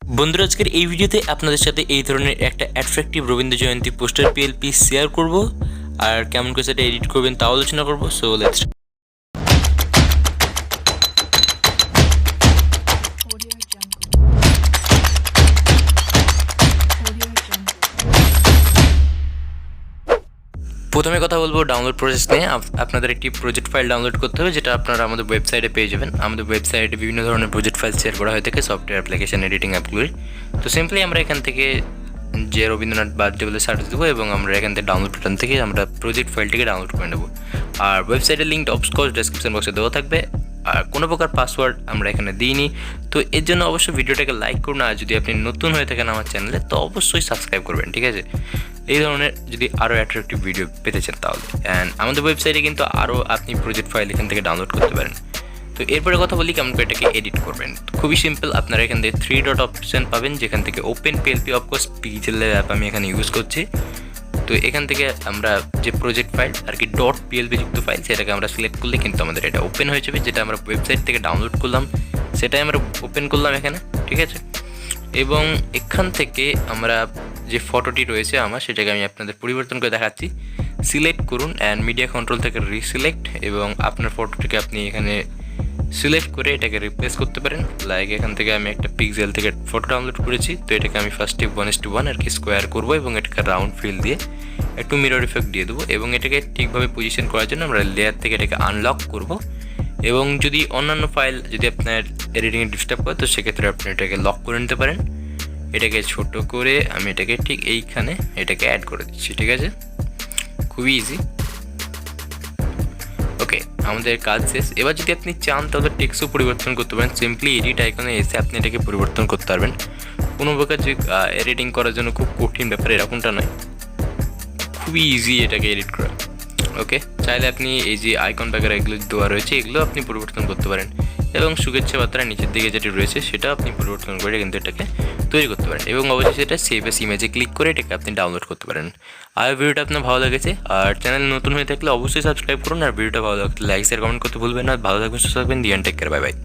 বন্ধুরা, আজকের এই ভিডিওতে আপনাদের সাথে এই ধরনের একটা attractive Rabindra Jayanti poster PLP share করব, আর কেমন করে সেটা এডিট করবেন তাও আলোচনা করব। So let's. প্রথমে কথা বলবো ডাউনলোড প্রসেস নিয়ে। আপনাদের একটি প্রজেক্ট ফাইল ডাউনলোড করতে হবে, যেটা আপনারা আমাদের ওয়েবসাইটে পেয়ে যাবেন। আমাদের ওয়েবসাইটে বিভিন্ন ধরনের প্রজেক্ট ফাইল শেয়ার করা হয়ে থাকে সফটওয়্যার অ্যাপ্লিকেশন এডিটিং অ্যাপগুলির। তো সিম্পলি আমরা এখান থেকে যে রবীন্দ্রনাথ বার্থডে বলে সার্চ দেবো এবং আমরা এখান থেকে ডাউনলোড বাটন থেকে আমরা প্রজেক্ট ফাইলটিকে ডাউনলোড করে নেবো। আর ওয়েবসাইটের লিঙ্কটা অফকোর্স ডেসক্রিপশন বক্সে দেওয়া থাকবে। আর কোনো প্রকার পাসওয়ার্ড আমরা এখানে দিইনি। তো এর জন্য অবশ্যই ভিডিওটাকে লাইক করুন, আর যদি আপনি নতুন হয়ে থাকেন আমার চ্যানেলে তো অবশ্যই সাবস্ক্রাইব করবেন, ঠিক আছে? এই ধরনের যদি আরও অ্যাট্রাকটিভ ভিডিও পেতে চান তাহলে। অ্যান্ড আমাদের ওয়েবসাইটে কিন্তু আরও আপনি প্রজেক্ট ফাইল এখান থেকে ডাউনলোড করতে পারেন। তো এরপরে কথা বলি কেমন করে এটাকে এডিট করবেন। খুবই সিম্পল, আপনারা এখান থেকে 3 ডট অপশান পাবেন, যেখান থেকে open PLP, of course PLP app আমি এখানে ইউজ করছি। তো এখান থেকে আমরা যে প্রজেক্ট ফাইল আর কি ডট পিএলপি যুক্ত ফাইল সেটাকে আমরা সিলেক্ট করলে কিন্তু আমাদের এটা ওপেন হয়ে যাবে। যেটা আমরা ওয়েবসাইট থেকে ডাউনলোড করলাম সেটাই আমরা ওপেন করলাম এখানে, ঠিক আছে? এবং এখান থেকে আমরা যে ফটোটি রয়েছে আমার, সেটাকে আমি আপনাদের পরিবর্তন করে দেখাচ্ছি। সিলেক্ট করুন অ্যান্ড মিডিয়া কন্ট্রোল থেকে রিসিলেক্ট, এবং আপনার ফটোটিকে আপনি এখানে সিলেক্ট করে এটাকে রিপ্লেস করতে পারেন। লাইক এখান থেকে আমি একটা পিক্সেল থেকে ফটো ডাউনলোড করেছি, তো এটাকে আমি ফার্স্টে 1:1 আর কি স্কোয়ার করবো এবং এটাকে রাউন্ড ফিল দিয়ে একটু মিরর ইফেক্ট দিয়ে দেবো। এবং এটাকে ঠিকভাবে পজিশন করার জন্য আমরা লেয়ার থেকে এটাকে আনলক করব। এবং যদি অন্যান্য ফাইল যদি আপনার এডিটিংয়ে ডিস্টার্ব করে তো সেক্ষেত্রে আপনি এটাকে লক করে নিতে পারেন। এটাকে ছোট করে আমি এটাকে ঠিক এইখানে এটাকে অ্যাড করে দিচ্ছি, ঠিক আছে? খুবই ইজি। ওকে, আমাদের কাজ শেষ। এবার যদি আপনি চান তাহলে টেক্সটও পরিবর্তন করতে পারেন। সিম্পলি এডিট আইকনে এসে আপনি এটাকে পরিবর্তন করতে পারবেন। কোনো প্রকার যে এডিটিং করার জন্য খুব কঠিন ব্যাপার এরকমটা নয়, খুবই ইজি এটাকে এডিট করা। ওকে, চাইলে আপনি এই যে আইকন বাগেরা এগুলো দেওয়া রয়েছে এগুলো আপনি পরিবর্তন করতে পারেন, এবং শুভেচ্ছা বার্তা নিচের দিকে যেটি রয়েছে সেটা আপনি পরিবর্তন করে কিন্তু এটাকে তৈরি করতে পারেন। এবং অবশ্যই সেটা সেভ এস ইমেজে ক্লিক করে এটাকে আপনি ডাউনলোড করতে পারেন। আর ভিডিওটা আপনার ভালো লেগেছে, আর চ্যানেল নতুন হয়ে থাকলে অবশ্যই সাবস্ক্রাইব করুন, আর ভিডিওটা ভালো লাগলে লাইক শেয়ার কমেন্ট করতে ভুলবেন না। ভালো থাকবেন, সুস্থ থাকবেন। The end take care, bye by.